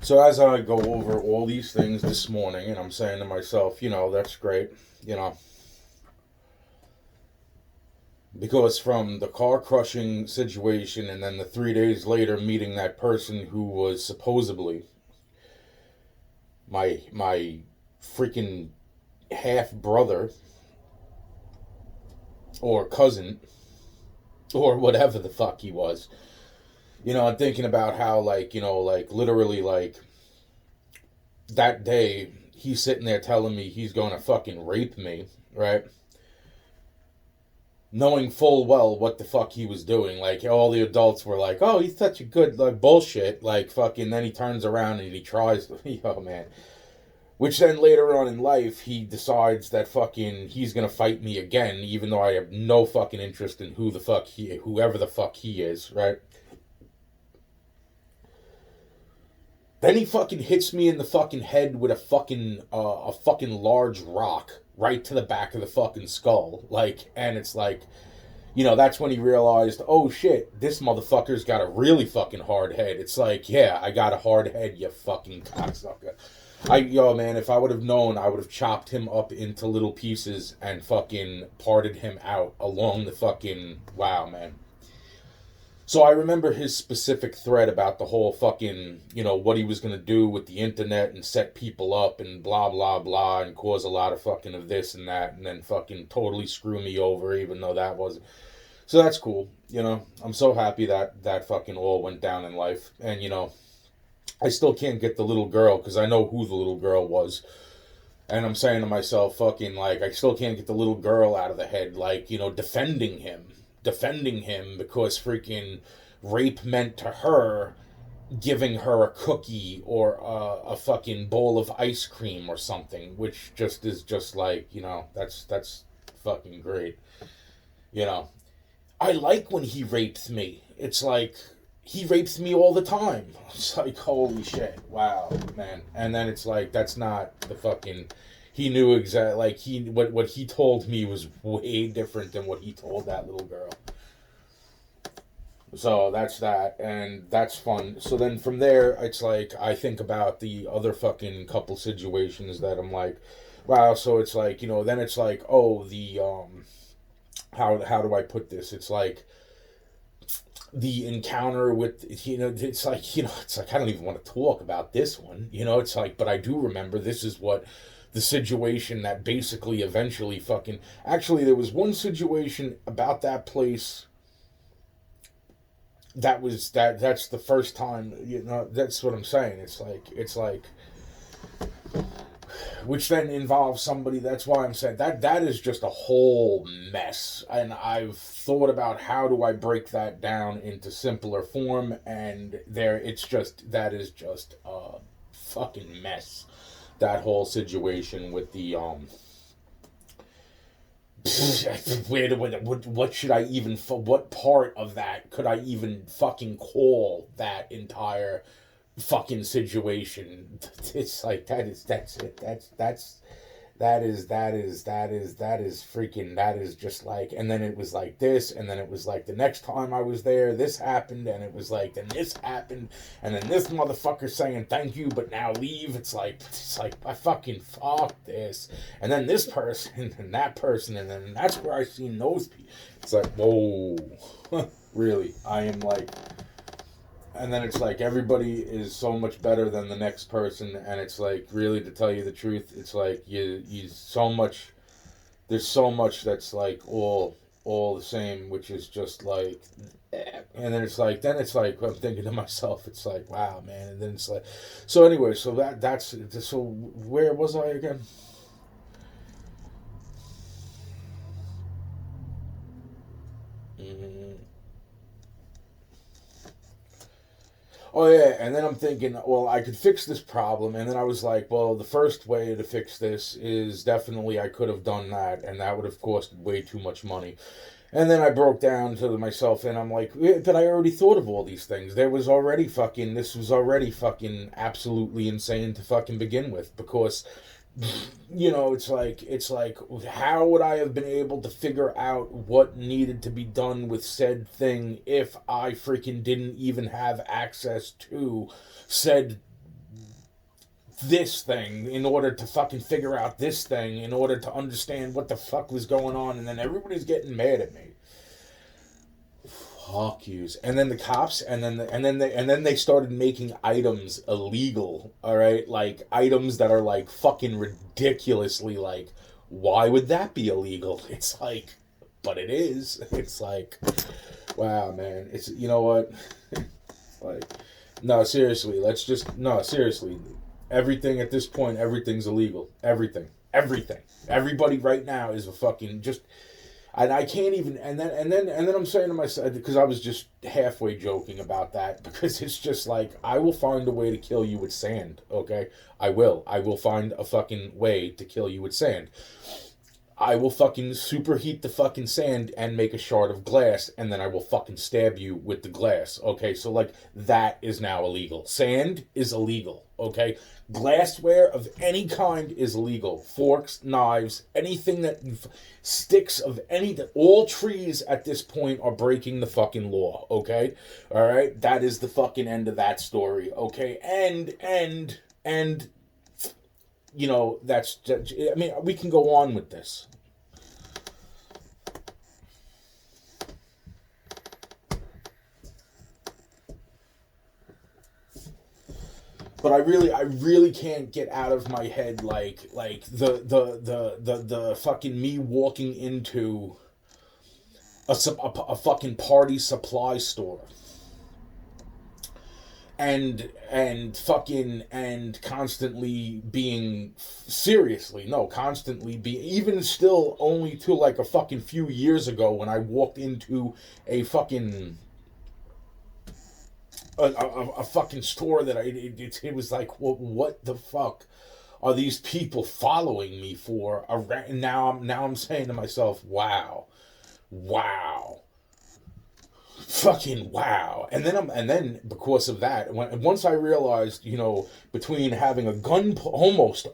So as I go over all these things this morning, and I'm saying to myself, that's great, you know, because from the car crushing situation and then the 3 days later meeting that person who was supposedly my freaking half brother or cousin or whatever the fuck he was. I'm thinking about how, like literally, like that day he's sitting there telling me he's going to fucking rape me, right? Knowing full well what the fuck he was doing. Like, all the adults were like, oh, he's such a good, like, bullshit. Like, fucking, then he turns around and he tries to, oh, man. Which then later on in life, he decides that fucking he's gonna fight me again, even though I have no fucking interest in whoever the fuck he is, right? Then he fucking hits me in the fucking head with a fucking large rock right to the back of the fucking skull. Like, and it's like, that's when he realized, oh shit, this motherfucker's got a really fucking hard head. It's like, yeah, I got a hard head, you fucking cocksucker. Man, if I would have known, I would have chopped him up into little pieces and fucking parted him out along the fucking, wow, man. So I remember his specific thread about the whole fucking, what he was going to do with the internet and set people up and blah, blah, blah, and cause a lot of fucking of this and that, and then fucking totally screw me over, even though that wasn't. So that's cool. I'm so happy that that fucking all went down in life. And, I still can't get the little girl because I know who the little girl was. And I'm saying to myself, fucking, like, I still can't get the little girl out of the head, like, defending him. Defending him because freaking rape meant to her giving her a cookie or a fucking bowl of ice cream or something, which just is just like, that's fucking great. You know, I like when he rapes me. It's like he rapes me all the time. It's like, holy shit, wow, man. And then it's like, that's not the fucking. He knew exactly, like, what he told me was way different than what he told that little girl. So that's that, and that's fun. So then from there, it's like I think about the other fucking couple situations that I'm like, wow. So it's like, then it's like, oh, the how do I put this? It's like the encounter with, it's like I don't even want to talk about this one. It's like, but I do remember this is what the situation that basically eventually fucking, actually there was one situation about that place that's the first time, that's what I'm saying. It's like which then involves somebody. That's why I'm saying that is just a whole mess, and I've thought about how do I break that down into simpler form, and that is just a fucking mess. That whole situation with the what should I even, what part of that could I even fucking call that entire fucking situation? It's like, that's it, that is freaking, that is just like, and then it was like this, and then it was like the next time I was there this happened, and it was like then this happened, and then this motherfucker saying thank you but now leave. It's like I fucking fuck this, and then this person and that person, and then that's where I seen those people. It's like, whoa. Really, I am like, and then it's like everybody is so much better than the next person, and it's like, really, to tell you the truth, it's like you so much, there's so much that's like all the same, which is just like, and then it's like I'm thinking to myself, it's like, wow, man. And then it's like, so anyway, so that's so where was I again? Mm-hmm. Oh yeah, and then I'm thinking, well, I could fix this problem, and then I was like, well, the first way to fix this is definitely I could have done that, and that would have cost way too much money. And then I broke down to myself, and I'm like, yeah, but I already thought of all these things. This was already fucking absolutely insane to fucking begin with, because it's like how would I have been able to figure out what needed to be done with said thing if I freaking didn't even have access to said this thing in order to fucking figure out this thing in order to understand what the fuck was going on, and then everybody's getting mad at me. Fuck yous. And then the cops, and then they started making items illegal. All right, like items that are like fucking ridiculously like, why would that be illegal? It's like, but it is. It's like, wow, man. It's, you know what? Like, no, seriously. Seriously. Everything at this point, everything's illegal. Everything. Everybody right now is a fucking just. And I can't even, and then I'm saying to myself, because I was just halfway joking about that, because it's just like, I will find a way to kill you with sand, okay? I will find a fucking way to kill you with sand. I will fucking superheat the fucking sand and make a shard of glass, and then I will fucking stab you with the glass, okay? So, like, that is now illegal. Sand is illegal, okay? Glassware of any kind is illegal. Forks, knives, anything that sticks of any, all trees at this point are breaking the fucking law, okay? All right? That is the fucking end of that story, okay? And you know, that's, I mean, we can go on with this. But I really can't get out of my head like the fucking me walking into a fucking party supply store and constantly being constantly being, even still only to like a fucking few years ago when I walked into a fucking a fucking store that it was like, well, what the fuck are these people following me for? And now I'm saying to myself, wow, fucking wow. And then because of that, once I realized, you know, between having a gun, almost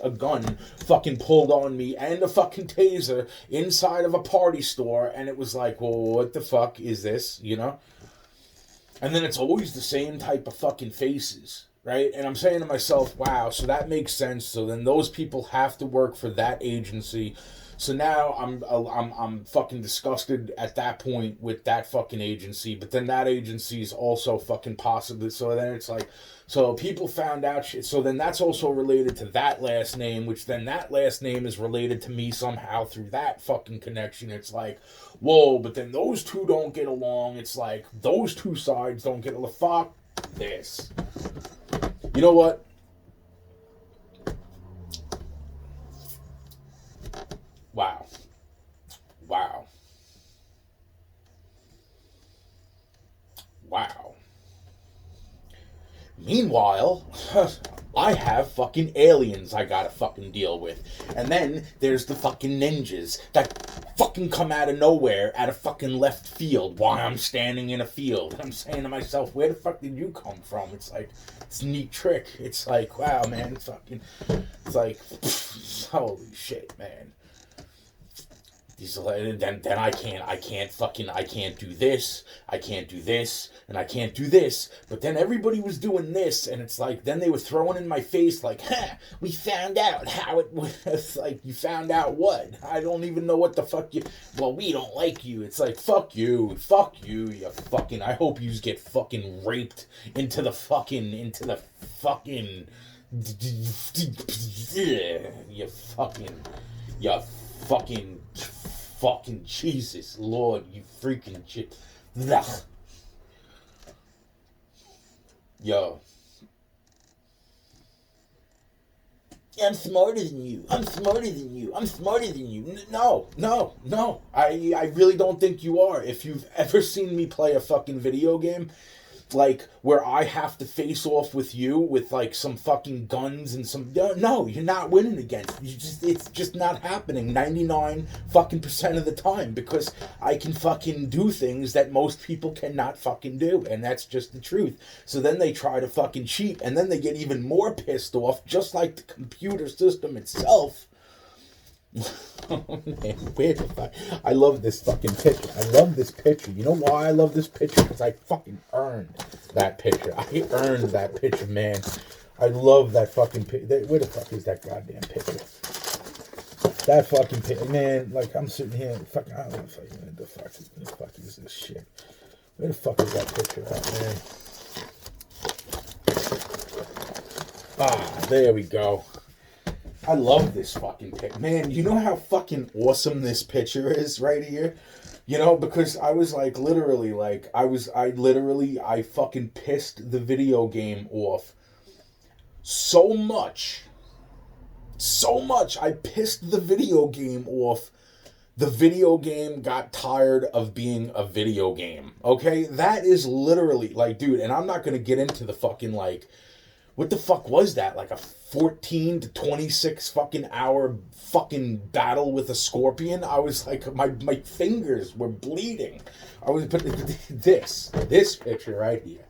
a gun fucking pulled on me and a fucking taser inside of a party store, and it was like, well, what the fuck is this, you know? And then it's always the same type of fucking faces, right? And I'm saying to myself, wow, so that makes sense. So then those people have to work for that agency. So now I'm fucking disgusted at that point with that fucking agency. But then that agency is also fucking possibly. So then it's like, so people found out shit. So then that's also related to that last name, which then that last name is related to me somehow through that fucking connection. It's like, whoa, but then those two don't get along. It's like, those two sides don't get along. Fuck this. You know what? Wow. Meanwhile, I have fucking aliens I gotta fucking deal with. And then there's the fucking ninjas that fucking come out of nowhere, out of fucking left field, while I'm standing in a field. And I'm saying to myself, where the fuck did you come from? It's like, it's a neat trick. It's like, wow, man, it's like, holy shit, man. Then I can't do this, and I can't do this. But then everybody was doing this, and it's like, then they were throwing in my face like, we found out how it was. It's like, you found out what? I don't even know what the fuck you, well, we don't like you. It's like, fuck you, you fucking, I hope you get fucking raped into the fucking, you fucking Jesus, Lord, you freaking shit. Yo. I'm smarter than you. No. I really don't think you are. If you've ever seen me play a fucking video game, like, where I have to face off with you with, like, some fucking guns and some, no, you're not winning against me. It's just not happening 99 fucking % of the time, because I can fucking do things that most people cannot fucking do, and that's just the truth. So then they try to fucking cheat, and then they get even more pissed off, just like the computer system itself. Oh, man, where the fuck? I love this fucking picture. I love this picture. You know why I love this picture? Because I fucking earned that picture. I earned that picture, man. I love that fucking picture. Where the fuck is that goddamn picture? That fucking picture, man. Like, I'm sitting here, fucking, I don't know what the fuck is this shit? Where the fuck is that picture at, man? Ah, there we go. I love this fucking picture. Man, you know how fucking awesome this picture is right here? You know, because I was like, literally, like, I fucking pissed the video game off so much, I pissed the video game off. The video game got tired of being a video game. Okay? That is literally, like, dude, and I'm not gonna get into the fucking, like, what the fuck was that? Like a 14 to 26 fucking hour fucking battle with a scorpion? I was like, my fingers were bleeding. I was, but this picture right here.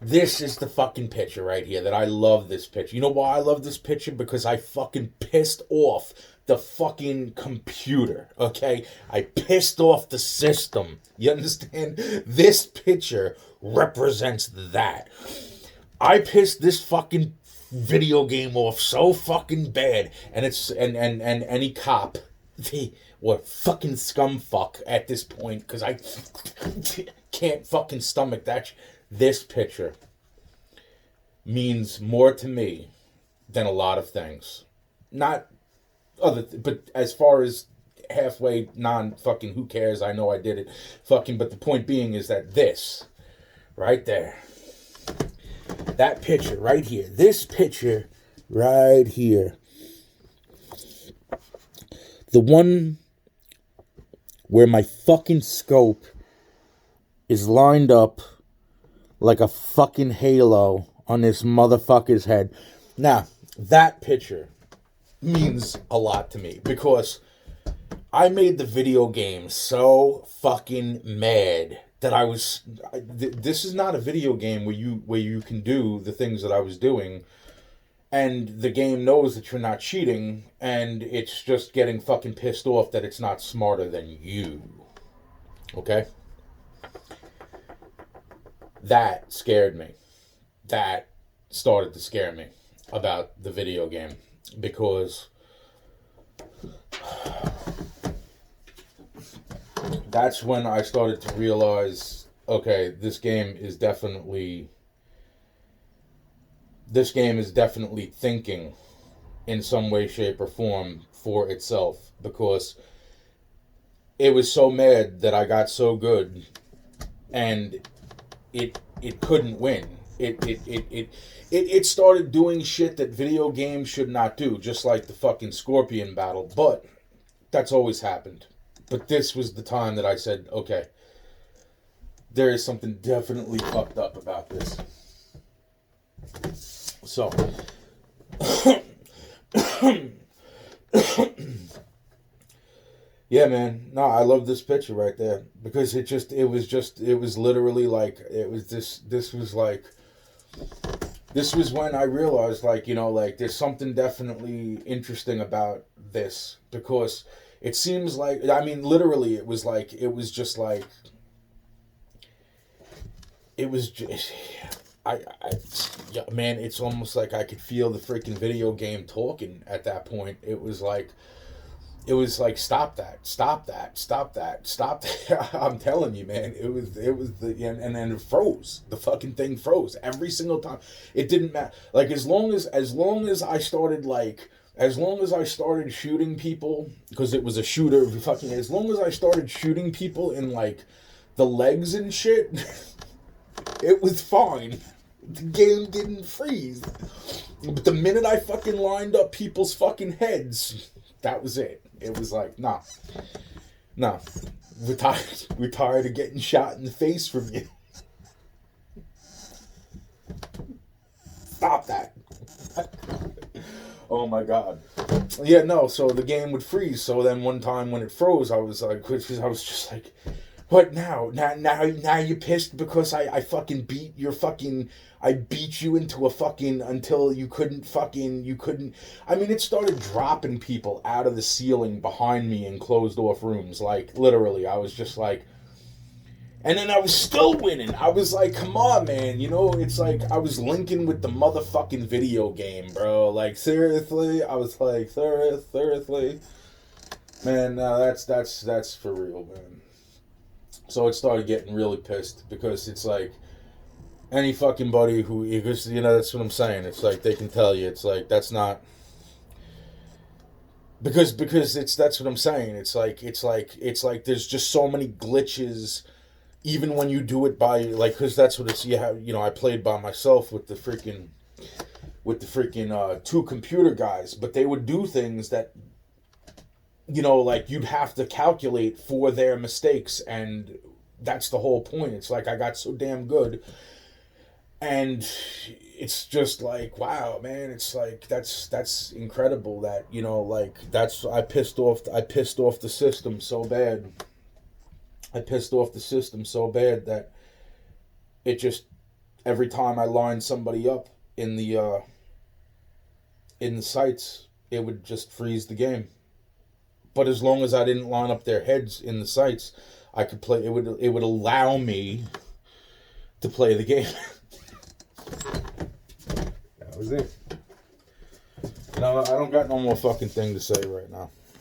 This is the fucking picture right here that I love this picture. You know why I love this picture? Because I fucking pissed off the fucking computer, okay? I pissed off the system. You understand? This picture represents that. I pissed this fucking video game off so fucking bad, and it's and any cop, or fucking scumfuck at this point, because I can't fucking stomach that. This picture means more to me than a lot of things. Not other, but as far as halfway non-fucking who cares, I know I did it, fucking, but the point being is that this, right there, that picture right here, this picture right here, the one where my fucking scope is lined up like a fucking halo on this motherfucker's head. Now, that picture means a lot to me because I made the video game so fucking mad that I was. This is not a video game where you can do the things that I was doing, and the game knows that you're not cheating, and it's just getting fucking pissed off that it's not smarter than you. Okay? That scared me. That started to scare me about the video game because that's when I started to realize, okay, this game is definitely thinking in some way, shape, or form for itself, because it was so mad that I got so good and it couldn't win. It started doing shit that video games should not do, just like the fucking Scorpion battle, but that's always happened. But this was the time that I said, okay, there is something definitely fucked up about this. So, yeah, man. No, I love this picture right there because it was literally like, this was when I realized, like, you know, like, there's something definitely interesting about this, because it seems like, I mean, literally, it was just, yeah, man, it's almost like I could feel the freaking video game talking at that point. It was like, stop that. I'm telling you, man, it was and then it froze. The fucking thing froze every single time. It didn't matter. Like, as long as I started shooting people, because it was a shooter, fucking, as long as I started shooting people in, like, the legs and shit, it was fine. The game didn't freeze. But the minute I fucking lined up people's fucking heads, that was it. It was like, nah. We're tired of getting shot in the face from you. Stop that. Oh my god. Yeah, no, so the game would freeze. So then one time when it froze, I was just like, what now? Now you pissed because I fucking beat you into a fucking, until you couldn't. I mean, it started dropping people out of the ceiling behind me in closed off rooms. Like, literally, I was just like, And then I was still winning. I was like, come on, man. You know, it's like I was linking with the motherfucking video game, bro. Like, seriously? I was like, seriously? Man, that's for real, man. So it started getting really pissed because it's like any fucking buddy who, because, you know, that's what I'm saying. It's like they can tell you, it's like that's not. Because that's what I'm saying. It's like there's just so many glitches even when you do it by, like, because that's what it's, you know, I played by myself with the freaking two computer guys, but they would do things that, you know, like you'd have to calculate for their mistakes, and that's the whole point. It's like I got so damn good, and it's just like, wow, man, it's like that's incredible that, you know, like that's I pissed off the system so bad. I pissed off the system so bad that it just, every time I lined somebody up in the sights, it would just freeze the game. But as long as I didn't line up their heads in the sights, I could play. It would allow me to play the game. That was it. No, I don't got no more fucking thing to say right now.